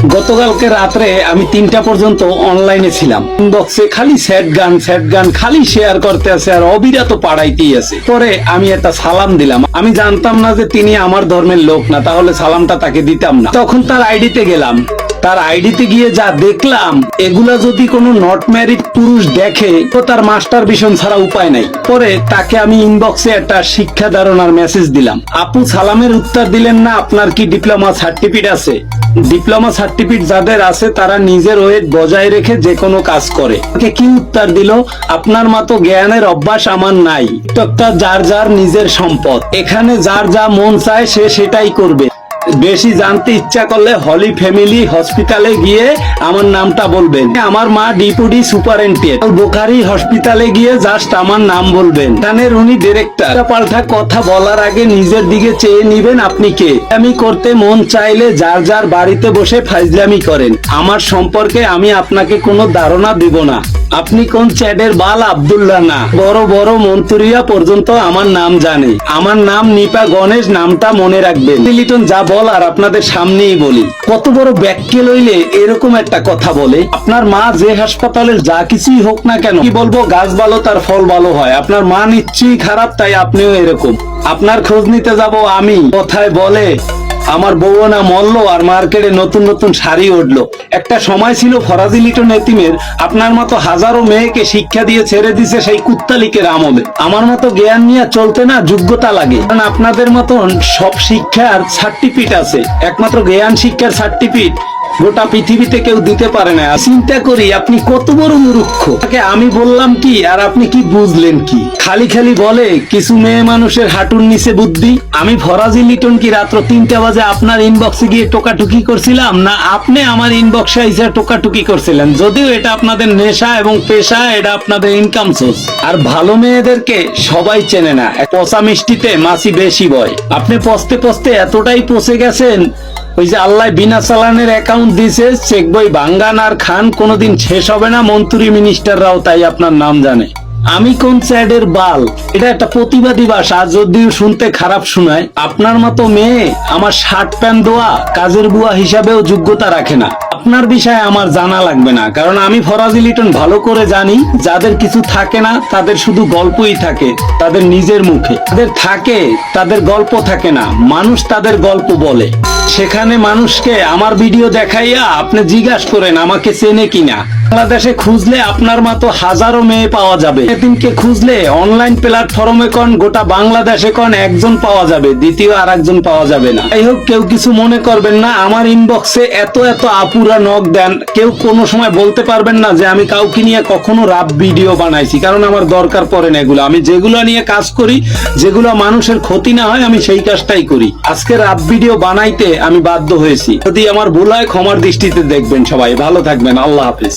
গতকালকে রাত্রে আমি 3টা পর্যন্ত অনলাইনে ছিলাম। ইনবক্সে খালি স্যাড গান খালি শেয়ার করতে আছে আর অবিরত পাড়াইতেই আছে। পরে আমি একটা সালাম দিলাম। আমি জানতাম না যে তিনি আমার ধর্মের লোক না, তাহলে সালামটা তাকে দিতাম না। তখন তার আইডিতে গেলাম, তার আইডিতে গিয়ে যা দেখলাম, এগুলা যদি কোনো নট ম্যারিড পুরুষ দেখে তো তার মাস্টার ভিশন ছাড়া উপায় নাই। পরে তাকে আমি ইনবক্সে একটা শিক্ষা ধারণার মেসেজ দিলাম। আপু সালামের উত্তর দিলেন না, আপনার কি ডিপ্লোমা সার্টিফিকেট আছে? ডিপ্লোমা সার্টিফিকেট যাদের আছে তারা নিজের ওয়েট বজায় রেখে যে কোনো কাজ করে। তাকে কি উত্তর দিল, আপনার মতো জ্ঞানের অভ্যাস আমার নাই। টিকটকটা যার যার নিজের সম্পদ, এখানে যার যা মন চায় সে সেটাই করবে। বেশি জানতে ইচ্ছা করলে হলি ফ্যামিলি হসপিটালে গিয়ে আমার নামটা বলবেন। আমার মা ডিপুটি সুপারিনটেন্ডেন্ট। বোখারি হসপিটালে গিয়ে জাস্ট আমার নাম বলবেন। এখানের উনি ডিরেক্টর। পাল্টা কথা বলার আগে নিজের দিকে চেয়ে নিবেন আপনি কে। আমি করতে মন চাইলে যার যার বাড়িতে বসে ফাইজলামি করেন। আমার সম্পর্কে আমি আপনাকে কোনো ধারণা দিব না। আপনি কোন চ্যাডের বাল আব্দুল্লাহ না, বড় বড় মন্ত্রীরা পর্যন্ত আমার নাম জানে। আমার নাম নিপা গণেশ, নামটা মনে রাখবেন। লিটন যা বলার আপনাদের সামনেই বলি। কত বড় ব্যাককে লইলে এরকম একটা কথা বলে। আপনার মা যে হাসপাতালের যা কিছুই হোক না কেন, কি বলবো, গাছ ভালো তার ফল ভালো হয়। আপনার মা নিশ্চয়ই খারাপ, তাই আপনিও এরকম। আপনার খোঁজ নিতে যাব আমি। কথায় বলে আমার বউ না মরলো আর মার্কেটে নতুন নতুন শাড়ি উঠলো। একটা সময় ছিল ফরাজি লিটন এতিমের আপনার মতো হাজারো মেয়েকে শিক্ষা দিয়ে ছেড়ে দিছে সেই কুত্তালিকের আমলে। আমার মতো জ্ঞান নিয়ে চলতে না যোগ্যতা লাগে, কারণ আপনাদের মতন সব শিক্ষার সার্টিফিকেট আছে, একমাত্র জ্ঞান শিক্ষার সার্টিফিকেট গোটা পৃথিবীতে কেউ দিতে পারে না। চিন্তা করি আপনি কত বড় মূর্খ। তাকে আমি বললাম কি আর আপনি কি বুঝলেন কি? খালি খালি বলে কিছু মেয়ে মানুষের হাঁটুর নিচে বুদ্ধি। আমি ফরাজি লিটন কি রাত্র 3টা বাজে আপনার ইনবক্সে গিয়ে টোকাটুকি করছিলাম, না আপনি আমার ইনবক্সে এসে টোকাটুকি করছিলেন? যদিও এটা আপনাদের নেশা এবং পেশা, এটা আপনাদের ইনকাম সোর্স। আর ভালো মেয়েদেরকে সবাই চেনে না, পচা মিষ্টিতে মাছি বেশি বয়। আপনি পচতে পচতে এতটাই পচে গেছেন, ওই যে আল্লাহ বিনা চালানের অ্যাকাউন্ট দিছে, চেক বই ভাঙ্গান আর খান, কোনোদিন শেষ হবে না। মন্ত্রী মিনিস্টাররাও তাই আপনার নাম জানে। আমি কোন চ্যাডের বাল, এটা একটা প্রতিবাদী ভাষা, যদিও শুনতে খারাপ শোনায়। আপনার মতো মেয়ে আমার শার্ট প্যান্ট দেওয়া কাজের বুয়া হিসাবেও যোগ্যতা রাখে না। আপনার বিষয়ে আমার জানা লাগবে না, কারণ আমি ফরাজি লিটন ভালো করে জানি যাদের কিছু থাকে না তাদের শুধু গল্পই থাকে তাদের নিজের মুখে। তাদের থাকে তাদের গল্প থাকে না, মানুষ তাদের গল্প বলে। সেখানে মানুষকে আমার ভিডিও দেখাইয়া আপনি জিজ্ঞাসা করেন আমাকে চেনে কিনা। বাংলাদেশে খুঁজলে আপনার মতো হাজারো মেয়ে পাওয়া যাবে। এদিনকে খুঁজলে অনলাইন প্ল্যাটফর্মে কোন গোটা বাংলাদেশে কোন একজন পাওয়া যাবে, দ্বিতীয় আর একজন পাওয়া যাবে না। যাই হোক, কেউ কিছু মনে করবেন না। আমার ইনবক্সে এত এত আপুরা নক দেন, কেউ কোনো সময় বলতে পারবেন না যে আমি কাউকে নিয়ে কখনো রাপ ভিডিও বানাইছি, কারণ আমার দরকার পড়ে না এগুলো। আমি যেগুলো নিয়ে কাজ করি, যেগুলো মানুষের ক্ষতি না হয়, আমি সেই কাজটাই করি। আজকে রাপ ভিডিও বানাইতে আমি বাধ্য হয়েছি। যদি আমার ভুল হয় ক্ষমার দৃষ্টিতে দেখবেন। সবাই ভালো থাকবেন। আল্লাহ হাফিজ।